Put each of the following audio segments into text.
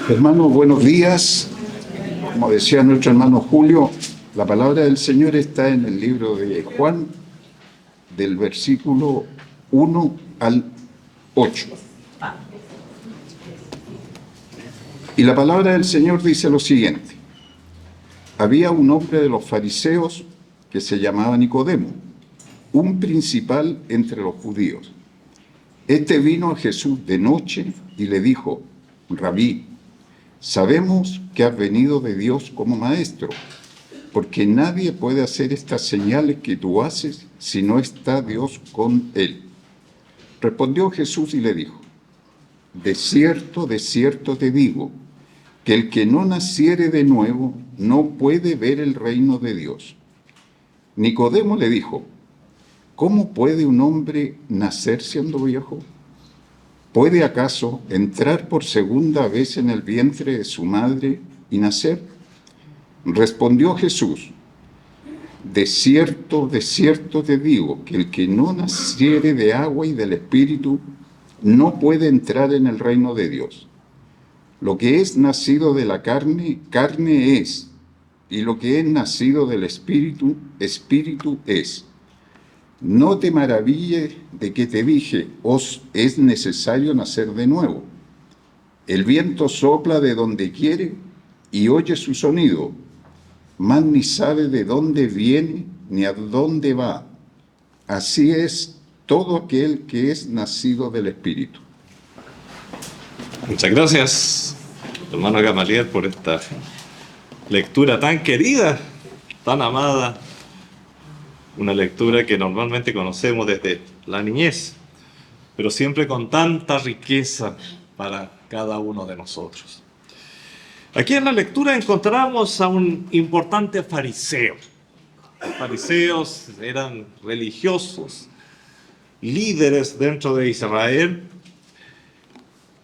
Hermanos, buenos días. Como decía nuestro hermano Julio, la palabra del Señor está en el libro de Juan, del versículo 1 al 8. Y la palabra del Señor dice lo siguiente: había un hombre de los fariseos que se llamaba Nicodemo, un principal entre los judíos. Este vino a Jesús de noche y le dijo: Rabí, sabemos que has venido de Dios como maestro, porque nadie puede hacer estas señales que tú haces si no está Dios con él. Respondió Jesús y le dijo: de cierto te digo, que el que no naciere de nuevo no puede ver el reino de Dios. Nicodemo le dijo: ¿cómo puede un hombre nacer siendo viejo? ¿Puede acaso entrar por segunda vez en el vientre de su madre y nacer? Respondió Jesús: de cierto te digo, que el que no naciere de agua y del Espíritu no puede entrar en el reino de Dios. Lo que es nacido de la carne, carne es, y lo que es nacido del Espíritu, Espíritu es. No te maravilles de que te dije, os es necesario nacer de nuevo. El viento sopla de donde quiere y oye su sonido, mas ni sabe de dónde viene ni a dónde va. Así es todo aquel que es nacido del Espíritu. Muchas gracias, hermano Gamaliel, por esta lectura tan querida, tan amada. Una lectura que normalmente conocemos desde la niñez, pero siempre con tanta riqueza para cada uno de nosotros. Aquí en la lectura encontramos a un importante fariseo. Los fariseos eran religiosos, líderes dentro de Israel.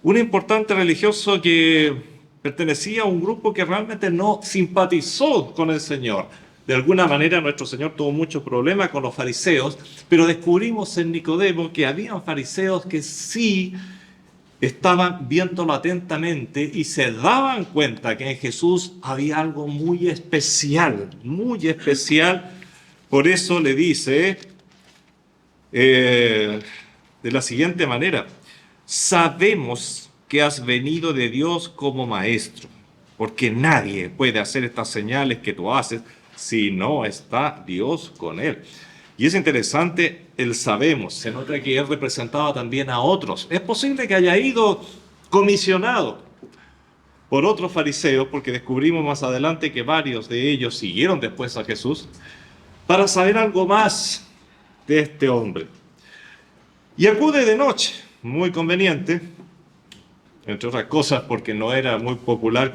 Un importante religioso que pertenecía a un grupo que realmente no simpatizó con el Señor. De alguna manera nuestro Señor tuvo muchos problemas con los fariseos, pero descubrimos en Nicodemo que habían fariseos que sí estaban viéndolo atentamente y se daban cuenta que en Jesús había algo muy especial, muy especial. Por eso le dice de la siguiente manera: sabemos que has venido de Dios como maestro, porque nadie puede hacer estas señales que tú haces si no está Dios con él. Y es interesante el sabemos, se nota que él representaba también a otros. Es posible que haya ido comisionado por otros fariseos, porque descubrimos más adelante que varios de ellos siguieron después a Jesús, para saber algo más de este hombre. Y acude de noche, muy conveniente, entre otras cosas porque no era muy popular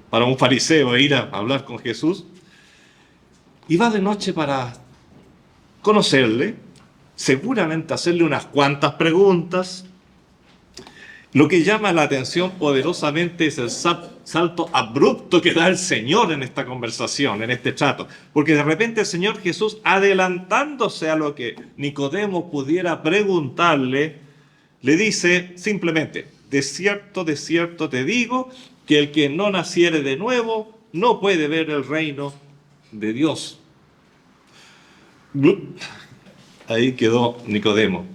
para un fariseo ir a hablar con Jesús, y va de noche para conocerle, seguramente hacerle unas cuantas preguntas. Lo que llama la atención poderosamente es el salto abrupto que da el Señor en esta conversación, en este trato, porque de repente el Señor Jesús, adelantándose a lo que Nicodemo pudiera preguntarle, le dice simplemente: de cierto te digo, que el que no naciere de nuevo no puede ver el reino de Dios. Ahí quedó Nicodemo.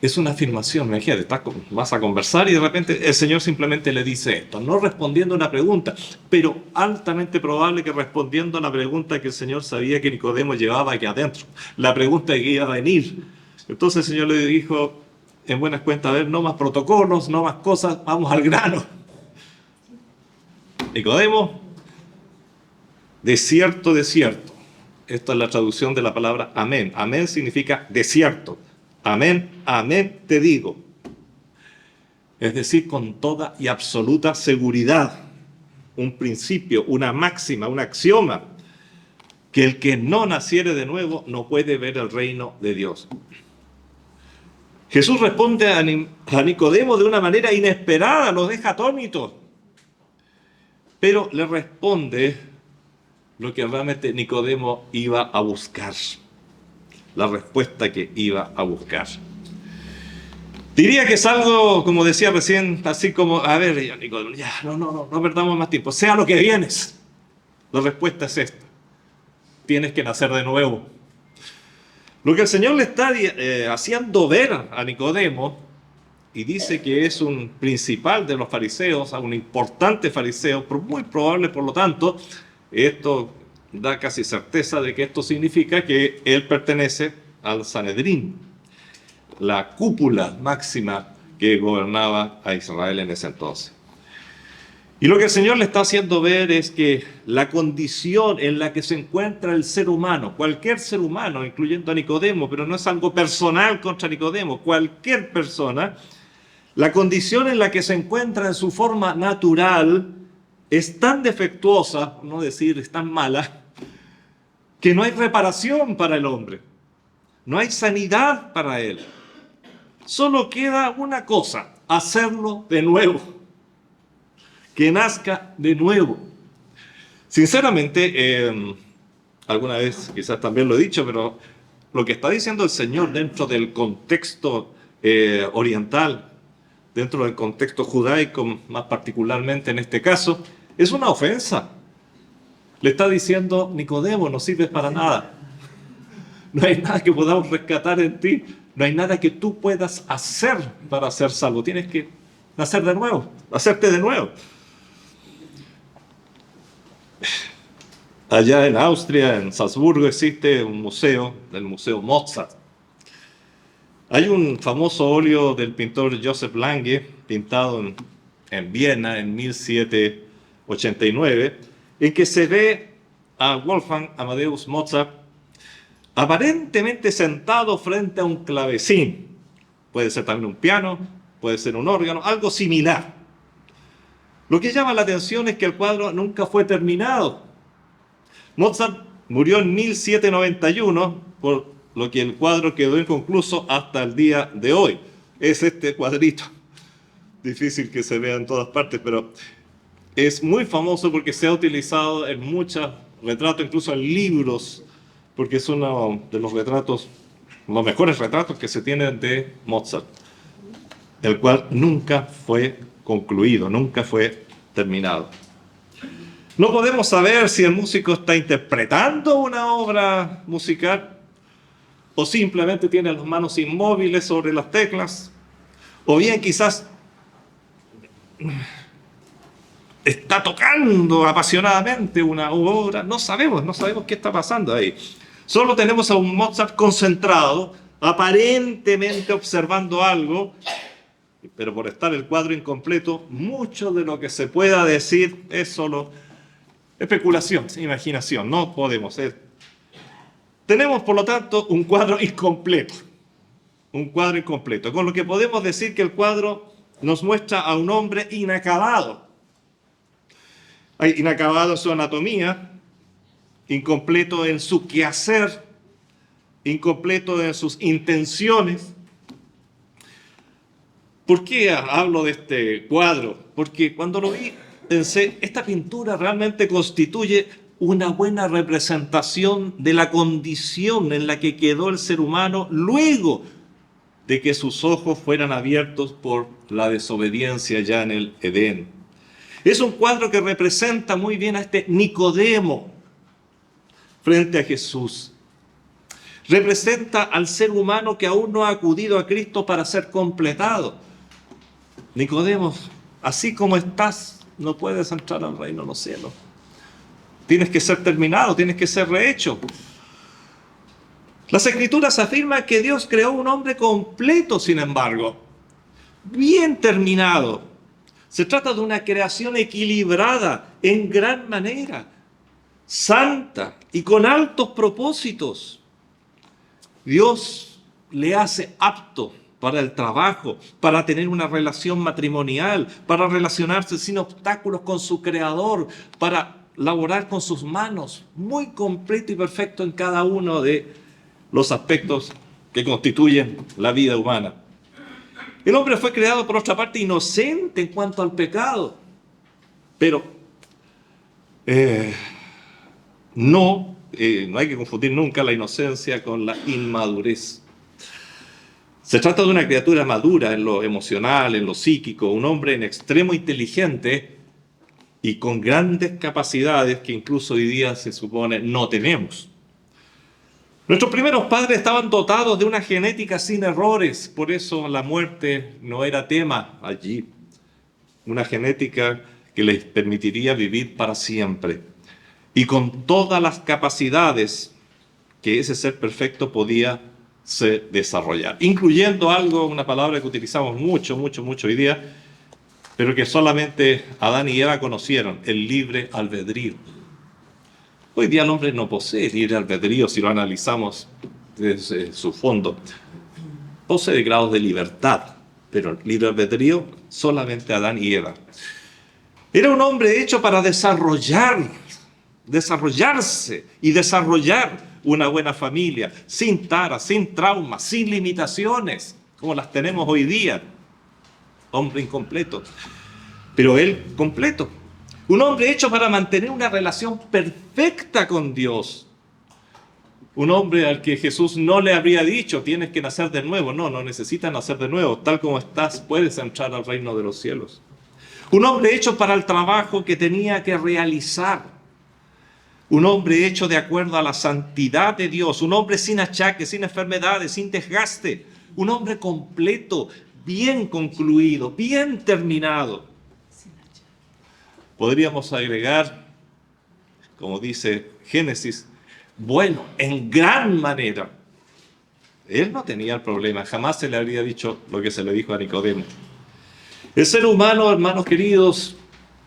Es una afirmación, imagínate, vas a conversar y de repente el Señor simplemente le dice esto, no respondiendo a una pregunta, pero altamente probable que respondiendo a la pregunta que el Señor sabía que Nicodemo llevaba aquí adentro, la pregunta que iba a venir. Entonces el Señor le dijo, en buenas cuentas, a ver, no más protocolos, no más cosas, vamos al grano. Nicodemo, de cierto. Esta es la traducción de la palabra amén. Amén significa desierto. Amén, amén te digo. Es decir, con toda y absoluta seguridad, un principio, una máxima, un axioma, que el que no naciere de nuevo no puede ver el reino de Dios. Jesús responde a Nicodemo de una manera inesperada, lo deja atónito, pero le responde lo que realmente Nicodemo iba a buscar, la respuesta que iba a buscar. Diría que es algo, como decía recién, así como, a ver, ya, Nicodemo, ya, no perdamos más tiempo, sea lo que vienes. La respuesta es esta: tienes que nacer de nuevo. Lo que el Señor le está haciendo ver a Nicodemo, y dice que es un principal de los fariseos, un importante fariseo, muy probable, por lo tanto, esto da casi certeza de que esto significa que él pertenece al Sanedrín, la cúpula máxima que gobernaba a Israel en ese entonces. Y lo que el Señor le está haciendo ver es que la condición en la que se encuentra el ser humano, cualquier ser humano, incluyendo a Nicodemo, pero no es algo personal contra Nicodemo, cualquier persona, la condición en la que se encuentra en su forma natural es tan defectuosa, no decir es tan mala, que no hay reparación para el hombre, no hay sanidad para él. Solo queda una cosa: hacerlo de nuevo, que nazca de nuevo. Sinceramente, alguna vez quizás también lo he dicho, pero lo que está diciendo el Señor dentro del contexto oriental, dentro del contexto judaico, más particularmente en este caso, es una ofensa. Le está diciendo: Nicodemo, no sirves para nada. No hay nada que podamos rescatar en ti. No hay nada que tú puedas hacer para ser salvo. Tienes que nacer de nuevo, hacerte de nuevo. Allá en Austria, en Salzburgo, existe un museo, el Museo Mozart. Hay un famoso óleo del pintor Joseph Lange, pintado en Viena en 1789, en que se ve a Wolfgang Amadeus Mozart aparentemente sentado frente a un clavecín. Puede ser también un piano, puede ser un órgano, algo similar. Lo que llama la atención es que el cuadro nunca fue terminado. Mozart murió en 1791, por lo que el cuadro quedó inconcluso hasta el día de hoy. Es este cuadrito. Difícil que se vea en todas partes, pero es muy famoso porque se ha utilizado en muchos retratos, incluso en libros, porque es uno de los retratos, los mejores retratos que se tienen de Mozart, el cual nunca fue concluido, nunca fue terminado. No podemos saber si el músico está interpretando una obra musical o simplemente tiene las manos inmóviles sobre las teclas, o bien quizás está tocando apasionadamente una obra. No sabemos qué está pasando ahí. Solo tenemos a un Mozart concentrado, aparentemente observando algo, pero por estar el cuadro incompleto, mucho de lo que se pueda decir es solo especulación, imaginación. No podemos. Tenemos, por lo tanto, un cuadro incompleto. Un cuadro incompleto. Con lo que podemos decir que el cuadro nos muestra a un hombre inacabado. Inacabado en su anatomía, incompleto en su quehacer, incompleto en sus intenciones. ¿Por qué hablo de este cuadro? Porque cuando lo vi pensé, esta pintura realmente constituye una buena representación de la condición en la que quedó el ser humano luego de que sus ojos fueran abiertos por la desobediencia ya en el Edén. Es un cuadro que representa muy bien a este Nicodemo frente a Jesús. Representa al ser humano que aún no ha acudido a Cristo para ser completado. Nicodemo, así como estás, no puedes entrar al reino de los cielos. Tienes que ser terminado, tienes que ser rehecho. Las Escrituras afirman que Dios creó un hombre completo, sin embargo, bien terminado. Se trata de una creación equilibrada en gran manera, santa y con altos propósitos. Dios le hace apto para el trabajo, para tener una relación matrimonial, para relacionarse sin obstáculos con su Creador, para laborar con sus manos, muy completo y perfecto en cada uno de los aspectos que constituyen la vida humana. El hombre fue creado, por otra parte, inocente en cuanto al pecado, pero no hay que confundir nunca la inocencia con la inmadurez. Se trata de una criatura madura en lo emocional, en lo psíquico, un hombre en extremo inteligente y con grandes capacidades que incluso hoy día se supone no tenemos. Nuestros primeros padres estaban dotados de una genética sin errores, por eso la muerte no era tema allí. Una genética que les permitiría vivir para siempre y con todas las capacidades que ese ser perfecto podía desarrollar, incluyendo algo, una palabra que utilizamos mucho hoy día, pero que solamente Adán y Eva conocieron, el libre albedrío. Hoy día el hombre no posee libre albedrío si lo analizamos desde su fondo. Posee grados de libertad, pero libre albedrío solamente Adán y Eva. Era un hombre hecho para desarrollarse y desarrollar una buena familia, sin taras, sin traumas, sin limitaciones, como las tenemos hoy día. Hombre incompleto, pero él completo. Un hombre hecho para mantener una relación perfecta con Dios. Un hombre al que Jesús no le habría dicho, tienes que nacer de nuevo. No necesitas nacer de nuevo. Tal como estás, puedes entrar al reino de los cielos. Un hombre hecho para el trabajo que tenía que realizar. Un hombre hecho de acuerdo a la santidad de Dios. Un hombre sin achaques, sin enfermedades, sin desgaste. Un hombre completo, bien concluido, bien terminado. Podríamos agregar, como dice Génesis, bueno, en gran manera. Él no tenía el problema, jamás se le habría dicho lo que se le dijo a Nicodemo. El ser humano, hermanos queridos,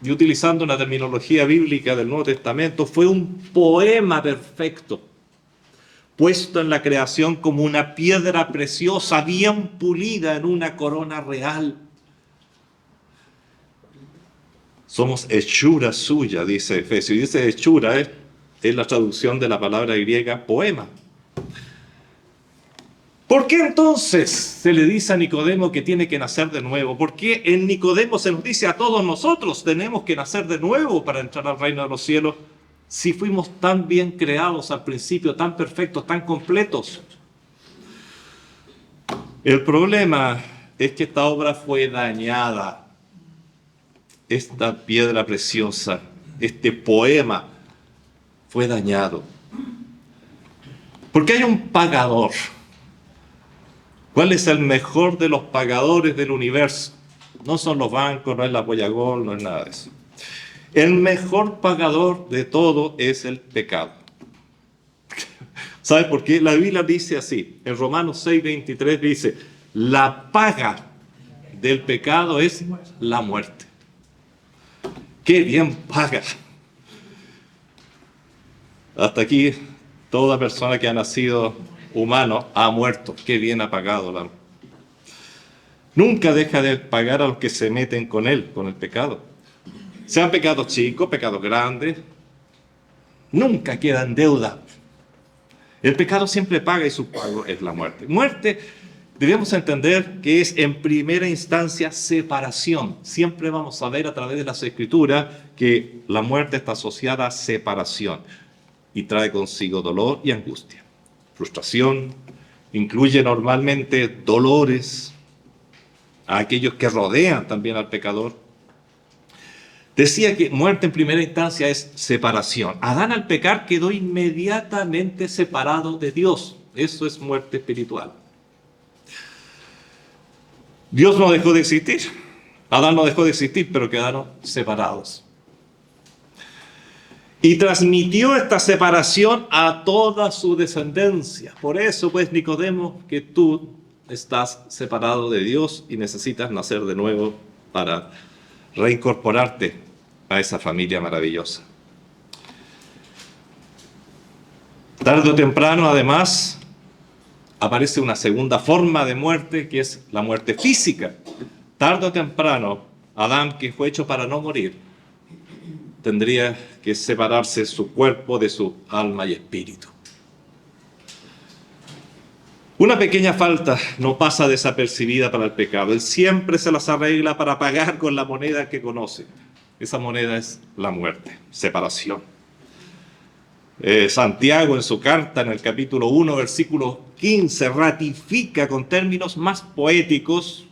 y utilizando una terminología bíblica del Nuevo Testamento, fue un poema perfecto, puesto en la creación como una piedra preciosa, bien pulida en una corona real. Somos hechura suya, dice Efesios. Y dice hechura es la traducción de la palabra griega poema. ¿Por qué entonces se le dice a Nicodemo que tiene que nacer de nuevo? ¿Por qué en Nicodemo se nos dice a todos nosotros tenemos que nacer de nuevo para entrar al reino de los cielos? Si fuimos tan bien creados al principio, tan perfectos, tan completos. El problema es que esta obra fue dañada. Esta piedra preciosa, este poema, fue dañado. Porque hay un pagador. ¿Cuál es el mejor de los pagadores del universo? No son los bancos, no es la Boyagol, no es nada de eso. El mejor pagador de todo es el pecado. ¿Sabe por qué? La Biblia dice así, en Romanos 6:23 dice, la paga del pecado es la muerte. ¡Qué bien paga! Hasta aquí, toda persona que ha nacido humano ha muerto. ¡Qué bien ha pagado! Nunca deja de pagar a los que se meten con él, con el pecado. Sean pecados chicos, pecados grandes, nunca queda en deuda. El pecado siempre paga y su pago es la muerte. Muerte, debemos entender que es en primera instancia separación. Siempre vamos a ver a través de las Escrituras que la muerte está asociada a separación y trae consigo dolor y angustia. Frustración, incluye normalmente dolores a aquellos que rodean también al pecador. Decía que muerte en primera instancia es separación. Adán al pecar quedó inmediatamente separado de Dios. Eso es muerte espiritual. Dios no dejó de existir. Adán no dejó de existir, pero quedaron separados. Y transmitió esta separación a toda su descendencia. Por eso, pues, Nicodemo, que tú estás separado de Dios y necesitas nacer de nuevo para reincorporarte a esa familia maravillosa. Tarde o temprano, además, aparece una segunda forma de muerte, que es la muerte física. Tarde o temprano, Adán, que fue hecho para no morir, tendría que separarse su cuerpo de su alma y espíritu. Una pequeña falta no pasa desapercibida para el pecado. Él siempre se las arregla para pagar con la moneda que conoce. Esa moneda es la muerte, separación. Santiago en su carta, en el capítulo 1, versículo 15, ratifica con términos más poéticos,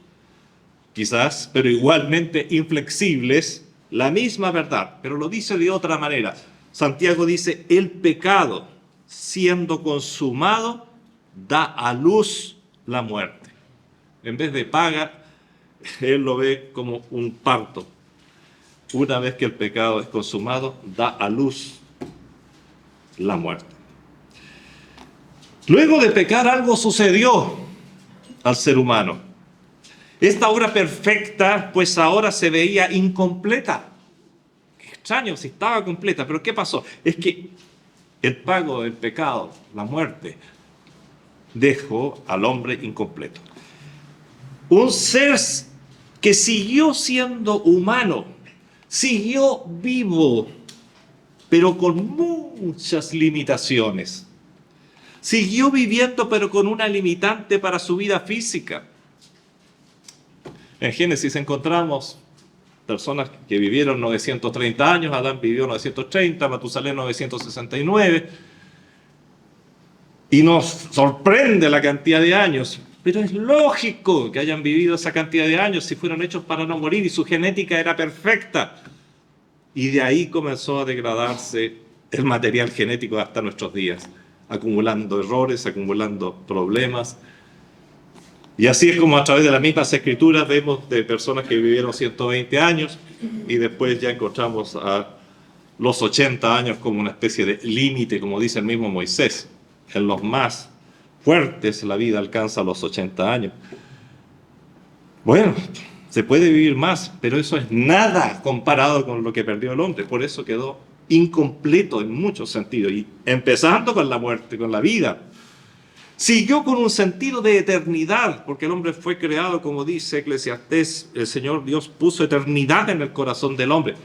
quizás, pero igualmente inflexibles, la misma verdad, pero lo dice de otra manera. Santiago dice, el pecado, siendo consumado, da a luz la muerte. En vez de paga, él lo ve como un parto. Una vez que el pecado es consumado, da a luz la muerte. Luego de pecar, algo sucedió al ser humano. Esta obra perfecta, pues ahora se veía incompleta. Qué extraño, si estaba completa, pero ¿qué pasó? Es que el pago del pecado, la muerte, dejó al hombre incompleto. Un ser que siguió siendo humano, siguió vivo, pero con muchas limitaciones. Siguió viviendo, pero con una limitante para su vida física. En Génesis encontramos personas que vivieron 930 años, Adán vivió 930, Matusalén 969, y nos sorprende la cantidad de años, pero es lógico que hayan vivido esa cantidad de años si fueron hechos para no morir y su genética era perfecta. Y de ahí comenzó a degradarse el material genético hasta nuestros días, acumulando errores, acumulando problemas. Y así es como a través de las mismas escrituras vemos de personas que vivieron 120 años y después ya encontramos a los 80 años como una especie de límite, como dice el mismo Moisés. En los más fuertes la vida alcanza los 80 años. Bueno, se puede vivir más, pero eso es nada comparado con lo que perdió el hombre. Por eso quedó incompleto en muchos sentidos. Y empezando con la muerte, con la vida. Siguió con un sentido de eternidad, porque el hombre fue creado, como dice Eclesiastés, el Señor Dios puso eternidad en el corazón del hombre.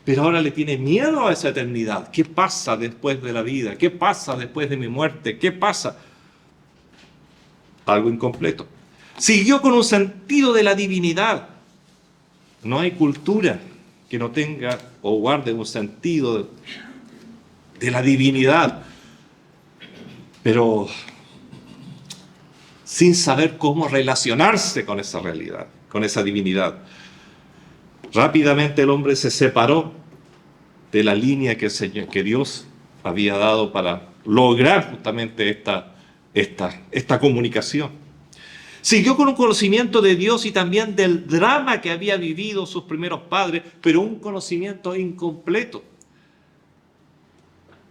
Pero ahora le tiene miedo a esa eternidad. ¿Qué pasa después de la vida? ¿Qué pasa después de mi muerte? ¿Qué pasa? Algo incompleto. Siguió con un sentido de la divinidad. No hay cultura que no tenga o guarde un sentido de la divinidad. Pero sin saber cómo relacionarse con esa realidad, con esa divinidad. Rápidamente el hombre se separó de la línea que Dios había dado para lograr justamente esta comunicación. Siguió con un conocimiento de Dios y también del drama que había vivido sus primeros padres, pero un conocimiento incompleto.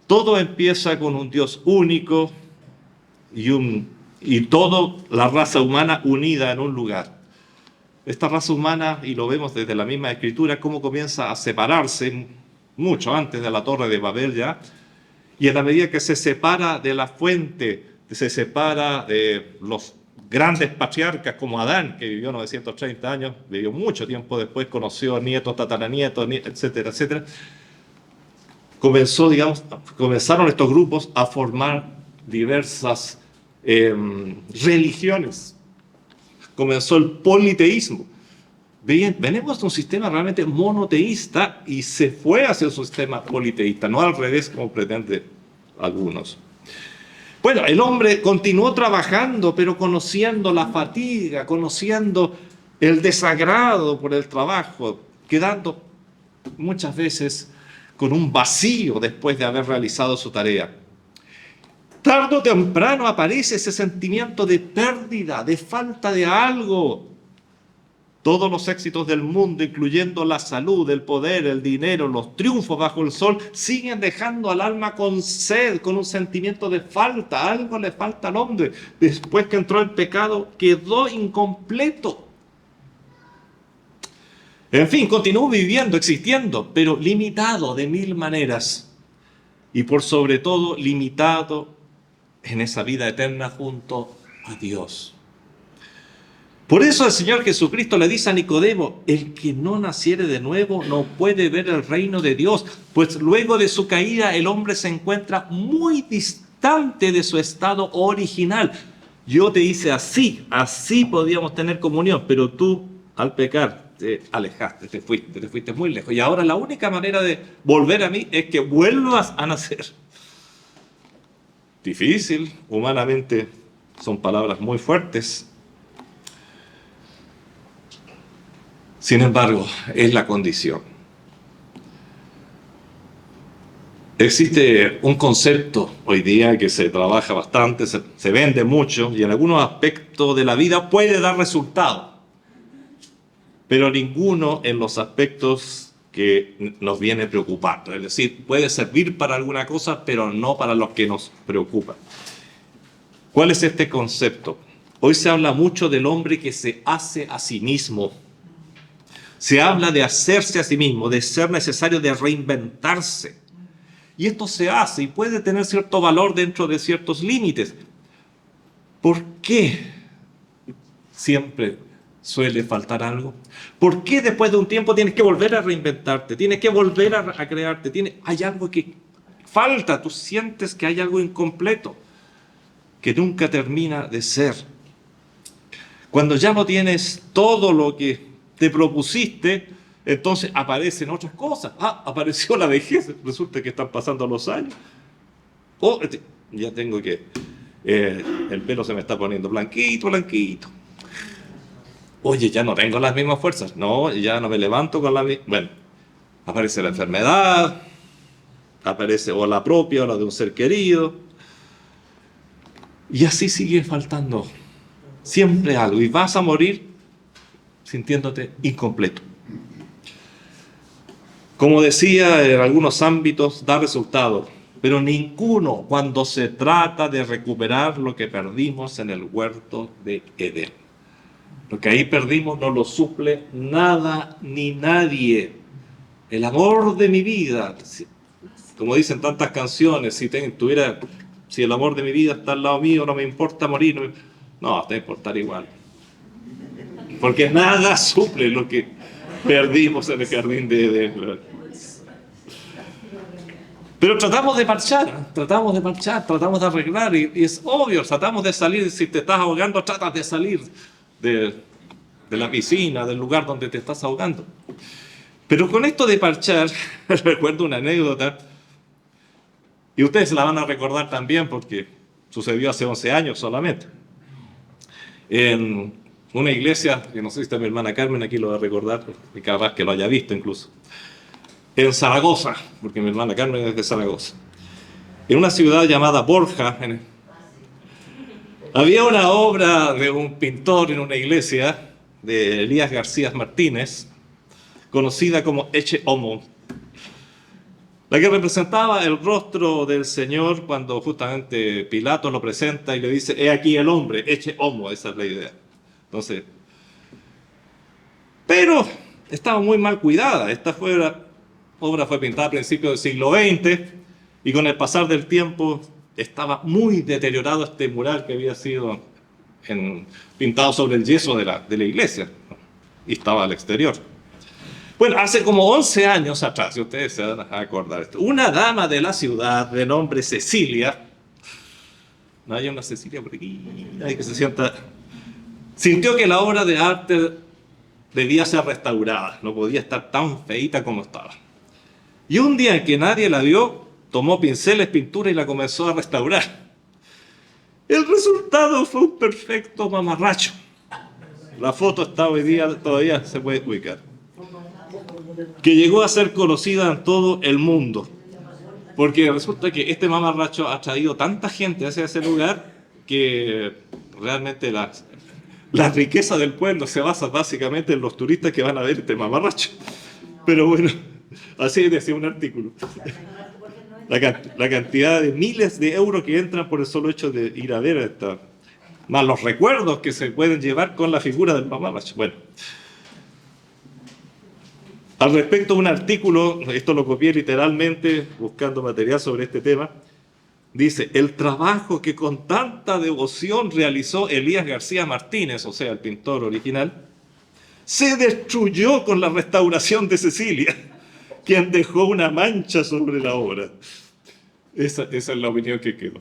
Todo empieza con un Dios único y toda la raza humana unida en un lugar. Esta raza humana, y lo vemos desde la misma escritura, cómo comienza a separarse mucho antes de la Torre de Babel ya, y en la medida que se separa de la fuente, se separa de los grandes patriarcas como Adán, que vivió 930 años, vivió mucho tiempo después, conoció nietos, tataranietos, etcétera, etcétera. Comenzaron estos grupos a formar diversas religiones. Comenzó el politeísmo. Venimos de un sistema realmente monoteísta y se fue hacia un sistema politeísta, no al revés como pretenden algunos. Bueno, el hombre continuó trabajando, pero conociendo la fatiga, conociendo el desagrado por el trabajo, quedando muchas veces con un vacío después de haber realizado su tarea. Tarde o temprano aparece ese sentimiento de pérdida, de falta de algo. Todos los éxitos del mundo, incluyendo la salud, el poder, el dinero, los triunfos bajo el sol, siguen dejando al alma con sed, con un sentimiento de falta. Algo le falta al hombre. Después que entró el pecado, quedó incompleto. En fin, continuó viviendo, existiendo, pero limitado de mil maneras. Y por sobre todo, limitado en esa vida eterna junto a Dios. Por eso el Señor Jesucristo le dice a Nicodemo, el que no naciere de nuevo no puede ver el reino de Dios, pues luego de su caída el hombre se encuentra muy distante de su estado original. Yo te hice así podíamos tener comunión, pero tú al pecar te alejaste, te fuiste muy lejos. Y ahora la única manera de volver a mí es que vuelvas a nacer. difícil, humanamente son palabras muy fuertes. Sin embargo, es la condición. Existe un concepto hoy día que se trabaja bastante, se vende mucho y en algunos aspectos de la vida puede dar resultado, pero ninguno en los aspectos que nos viene preocupando. Es decir, puede servir para alguna cosa, pero no para los que nos preocupan. ¿Cuál es este concepto? Hoy se habla mucho del hombre que se hace a sí mismo. Se habla de hacerse a sí mismo, de ser necesario de reinventarse. Y esto se hace y puede tener cierto valor dentro de ciertos límites. ¿Por qué siempre suele faltar algo? ¿Por qué después de un tiempo tienes que volver a reinventarte? Tienes que volver a crearte. Hay algo que falta, tú sientes que hay algo incompleto, que nunca termina de ser. Cuando ya no tienes todo lo que te propusiste, entonces aparecen otras cosas. Apareció la vejez, resulta que están pasando los años. Ya tengo que... el pelo se me está poniendo blanquito. Oye, ya no tengo las mismas fuerzas. No, ya no me levanto con la misma... Bueno, aparece la enfermedad, aparece o la propia o la de un ser querido. Y así sigue faltando siempre algo. Y vas a morir sintiéndote incompleto. Como decía, en algunos ámbitos da resultado, pero ninguno cuando se trata de recuperar lo que perdimos en el huerto de Edén. Lo que ahí perdimos no lo suple nada ni nadie. El amor de mi vida, como dicen tantas canciones, si el amor de mi vida está al lado mío, no me importa morir. No, te va a importar igual. Porque nada suple lo que perdimos en el jardín de Edén. Pero tratamos de marchar, tratamos de arreglar, y es obvio, tratamos de salir. Si te estás ahogando, tratas de salir de la piscina, del lugar donde te estás ahogando. Pero con esto de parchar, recuerdo una anécdota, y ustedes se la van a recordar también porque sucedió hace 11 años solamente. En una iglesia, que no sé si está mi hermana Carmen, aquí lo va a recordar, y capaz que lo haya visto incluso, en Zaragoza, porque mi hermana Carmen es de Zaragoza. En una ciudad llamada Borja, había una obra de un pintor en una iglesia, de Elías García Martínez, conocida como Ecce Homo, la que representaba el rostro del Señor cuando justamente Pilato lo presenta y le dice: he aquí el hombre, Ecce Homo. Esa es la idea. Entonces, pero estaba muy mal cuidada. Esta obra fue pintada a principios del siglo XX y con el pasar del tiempo estaba muy deteriorado este mural que había sido pintado sobre el yeso de la iglesia y estaba al exterior. Bueno, hace como 11 años atrás, si ustedes se van a acordar esto, una dama de la ciudad de nombre Cecilia, no hay una Cecilia por aquí, hay que se sienta, sintió que la obra de arte debía ser restaurada, no podía estar tan feita como estaba. Y un día en que nadie la vio, tomó pinceles, pintura y la comenzó a restaurar. El resultado fue un perfecto mamarracho. La foto está hoy día, todavía se puede ubicar. Que llegó a ser conocida en todo el mundo. Porque resulta que este mamarracho ha traído tanta gente hacia ese lugar que realmente la riqueza del pueblo se basa básicamente en los turistas que van a ver este mamarracho. Pero bueno, así decía un artículo. La cantidad de miles de euros que entran por el solo hecho de ir a ver esta, más los recuerdos que se pueden llevar con la figura del mamarracho. Bueno, al respecto, un artículo, esto lo copié literalmente buscando material sobre este tema, dice: el trabajo que con tanta devoción realizó Elías García Martínez, o sea, el pintor original, se destruyó con la restauración de Cecilia, quien dejó una mancha sobre la obra. Esa es la opinión que quedó.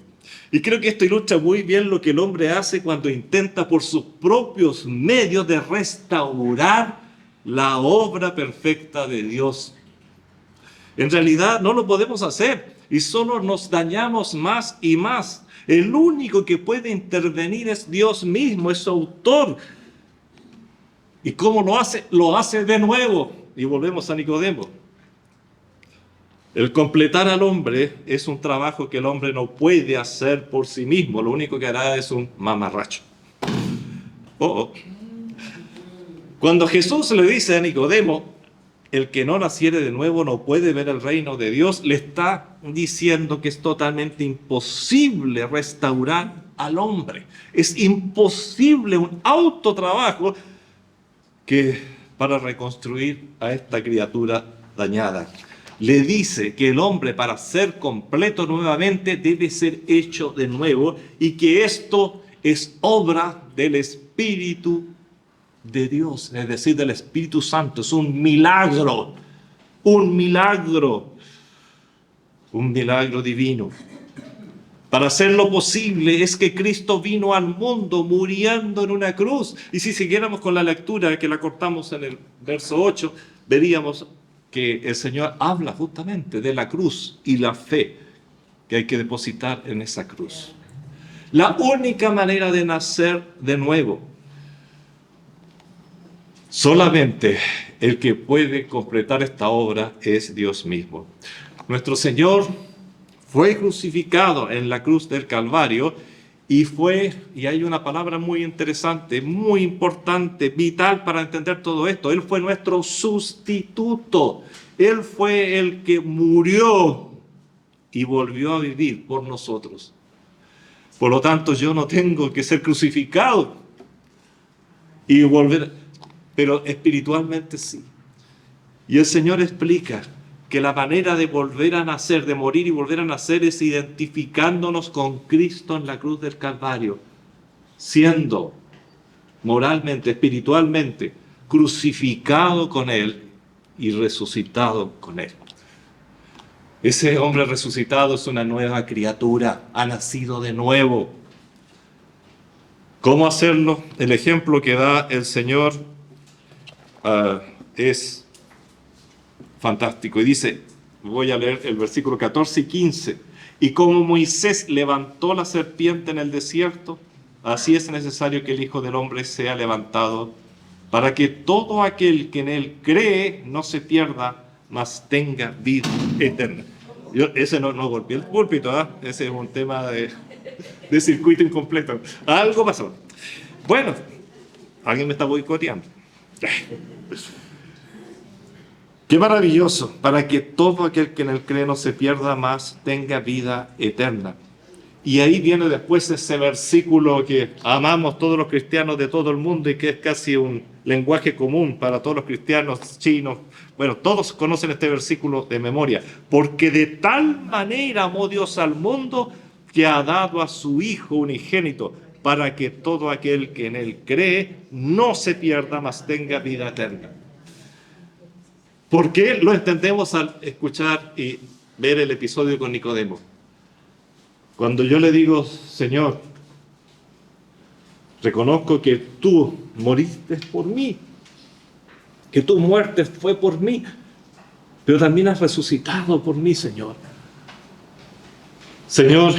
Y creo que esto ilustra muy bien lo que el hombre hace cuando intenta por sus propios medios de restaurar la obra perfecta de Dios. En realidad no lo podemos hacer y solo nos dañamos más y más. El único que puede intervenir es Dios mismo, es su autor. ¿Y cómo lo hace? Lo hace de nuevo. Y volvemos a Nicodemo. El completar al hombre es un trabajo que el hombre no puede hacer por sí mismo. Lo único que hará es un mamarracho. Cuando Jesús le dice a Nicodemo, el que no naciere de nuevo no puede ver el reino de Dios, le está diciendo que es totalmente imposible restaurar al hombre. Es imposible un autotrabajo para reconstruir a esta criatura dañada. Le dice que el hombre, para ser completo nuevamente, debe ser hecho de nuevo y que esto es obra del Espíritu de Dios, es decir, del Espíritu Santo. Es un milagro divino. Para hacerlo posible es que Cristo vino al mundo muriendo en una cruz. Y si siguiéramos con la lectura, que la cortamos en el verso 8, veríamos que el Señor habla justamente de la cruz y la fe que hay que depositar en esa cruz. La única manera de nacer de nuevo, solamente el que puede completar esta obra es Dios mismo. Nuestro Señor fue crucificado en la cruz del Calvario y hay una palabra muy interesante, muy importante, vital para entender todo esto. Él fue nuestro sustituto. Él fue el que murió y volvió a vivir por nosotros. Por lo tanto, yo no tengo que ser crucificado y volver, pero espiritualmente sí. Y el Señor explica que la manera de volver a nacer, de morir y volver a nacer, es identificándonos con Cristo en la cruz del Calvario, siendo moralmente, espiritualmente, crucificado con Él y resucitado con Él. Ese hombre resucitado es una nueva criatura, ha nacido de nuevo. ¿Cómo hacerlo? El ejemplo que da el Señor es fantástico. Y dice, voy a leer el versículo 14 y 15. Y como Moisés levantó la serpiente en el desierto, así es necesario que el Hijo del Hombre sea levantado, para que todo aquel que en él cree no se pierda, mas tenga vida eterna. Ese no golpeé el púlpito, ¿eh? Ese es un tema de circuito incompleto. Algo pasó. Bueno, alguien me está boicoteando. Qué maravilloso, para que todo aquel que en él cree no se pierda, más tenga vida eterna. Y ahí viene después ese versículo que amamos todos los cristianos de todo el mundo y que es casi un lenguaje común para todos los cristianos chinos. Bueno, todos conocen este versículo de memoria. Porque de tal manera amó Dios al mundo que ha dado a su Hijo unigénito, para que todo aquel que en él cree no se pierda, mas tenga vida eterna. ¿Por qué lo entendemos al escuchar y ver el episodio con Nicodemo? Cuando yo le digo, Señor, reconozco que tú moriste por mí, que tu muerte fue por mí, pero también has resucitado por mí, Señor. Señor,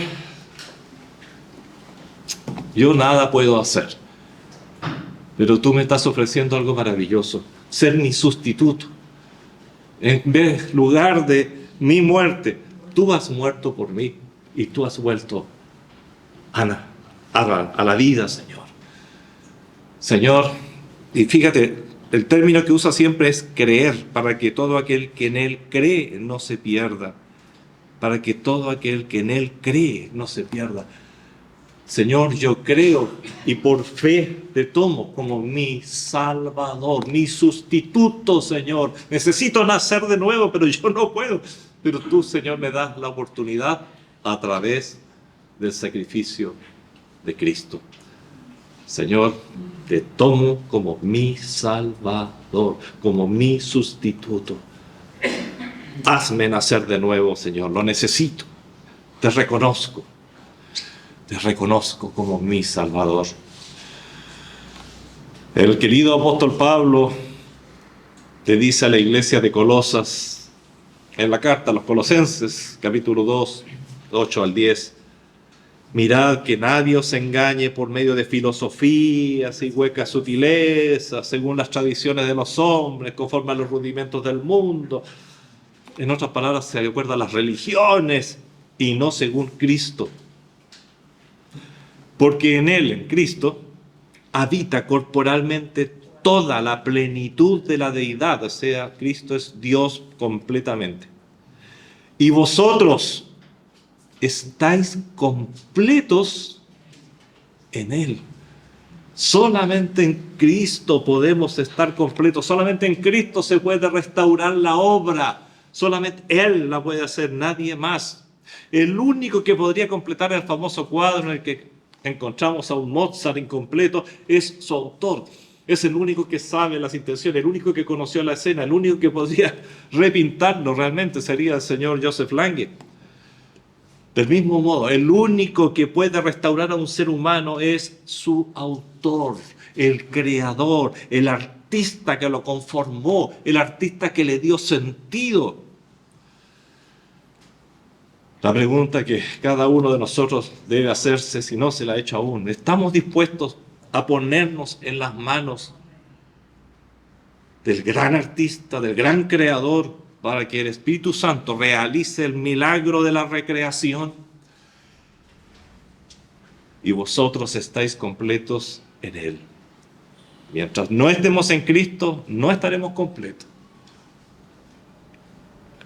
yo nada puedo hacer, pero tú me estás ofreciendo algo maravilloso, ser mi sustituto. En lugar de mi muerte, tú has muerto por mí y tú has vuelto a la vida, Señor. Señor, y fíjate, el término que usa siempre es creer, para que todo aquel que en Él cree no se pierda. Para que todo aquel que en Él cree no se pierda. Señor, yo creo y por fe te tomo como mi Salvador, mi sustituto, Señor. Necesito nacer de nuevo, pero yo no puedo. Pero tú, Señor, me das la oportunidad a través del sacrificio de Cristo. Señor, te tomo como mi Salvador, como mi sustituto. Hazme nacer de nuevo, Señor. Lo necesito. Te reconozco. Te reconozco como mi Salvador. El querido apóstol Pablo le dice a la iglesia de Colosas, en la carta a los Colosenses, capítulo 2, 8 al 10, Mirad que nadie os engañe por medio de filosofías y huecas sutilezas, según las tradiciones de los hombres, conforme a los rudimentos del mundo. En otras palabras, se recuerda a las religiones y no según Cristo. Porque en Él, en Cristo, habita corporalmente toda la plenitud de la deidad, o sea, Cristo es Dios completamente. Y vosotros estáis completos en Él. Solamente en Cristo podemos estar completos, solamente en Cristo se puede restaurar la obra, solamente Él la puede hacer, nadie más. El único que podría completar el famoso cuadro en el que encontramos a un Mozart incompleto es su autor. Es el único que sabe las intenciones, el único que conoció la escena, el único que podría repintarlo realmente sería el señor Joseph Lange. Del mismo modo, el único que puede restaurar a un ser humano es su autor, el creador, el artista que lo conformó, el artista que le dio sentido. La pregunta que cada uno de nosotros debe hacerse, si no se la ha hecho aún, ¿estamos dispuestos a ponernos en las manos del gran artista, del gran creador, para que el Espíritu Santo realice el milagro de la recreación? Y vosotros estáis completos en Él. Mientras no estemos en Cristo, no estaremos completos.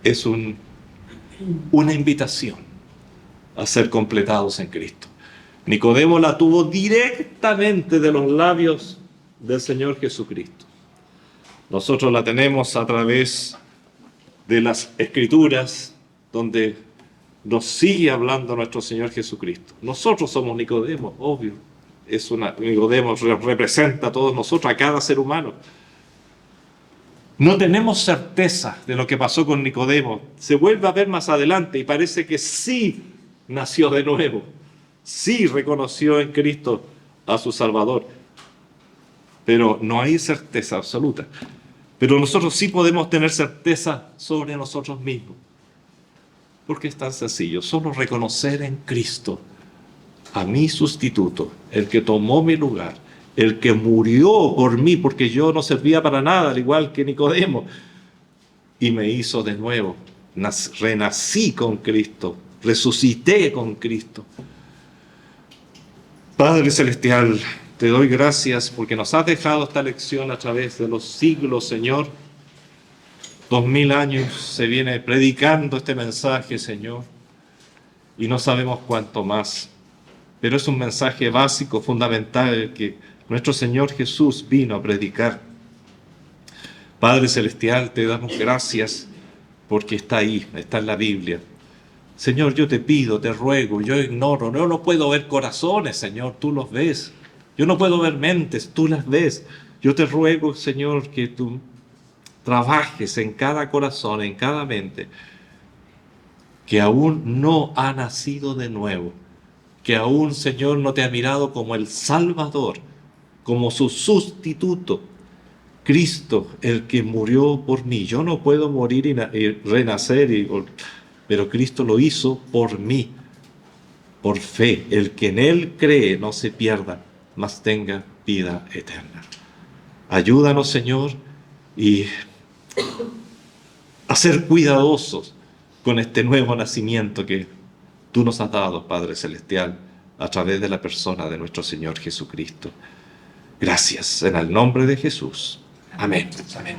Es una invitación a ser completados en Cristo. Nicodemo la tuvo directamente de los labios del Señor Jesucristo. Nosotros la tenemos a través de las Escrituras, donde nos sigue hablando nuestro Señor Jesucristo. Nosotros somos Nicodemo, obvio. Nicodemo representa a todos nosotros, a cada ser humano. No tenemos certeza de lo que pasó con Nicodemo. Se vuelve a ver más adelante y parece que sí nació de nuevo. Sí reconoció en Cristo a su Salvador. Pero no hay certeza absoluta. Pero nosotros sí podemos tener certeza sobre nosotros mismos. Porque es tan sencillo. Solo reconocer en Cristo a mi sustituto, el que tomó mi lugar, el que murió por mí, porque yo no servía para nada, al igual que Nicodemo, y me hizo de nuevo. Renací con Cristo, resucité con Cristo. Padre Celestial, te doy gracias porque nos has dejado esta lección a través de los siglos, Señor. 2000 años se viene predicando este mensaje, Señor, y no sabemos cuánto más. Pero es un mensaje básico, fundamental, que nuestro Señor Jesús vino a predicar. Padre Celestial, te damos gracias porque está ahí, está en la Biblia. Señor, yo te pido, te ruego, yo ignoro, yo no puedo ver corazones, Señor, tú los ves. Yo no puedo ver mentes, tú las ves. Yo te ruego, Señor, que tú trabajes en cada corazón, en cada mente, que aún no ha nacido de nuevo, que aún, Señor, no te ha mirado como el Salvador, como su sustituto, Cristo, el que murió por mí. Yo no puedo morir y renacer, pero Cristo lo hizo por mí, por fe. El que en Él cree no se pierda, mas tenga vida eterna. Ayúdanos, Señor, y a ser cuidadosos con este nuevo nacimiento que tú nos has dado, Padre Celestial, a través de la persona de nuestro Señor Jesucristo. Gracias, en el nombre de Jesús. Amén. Amén.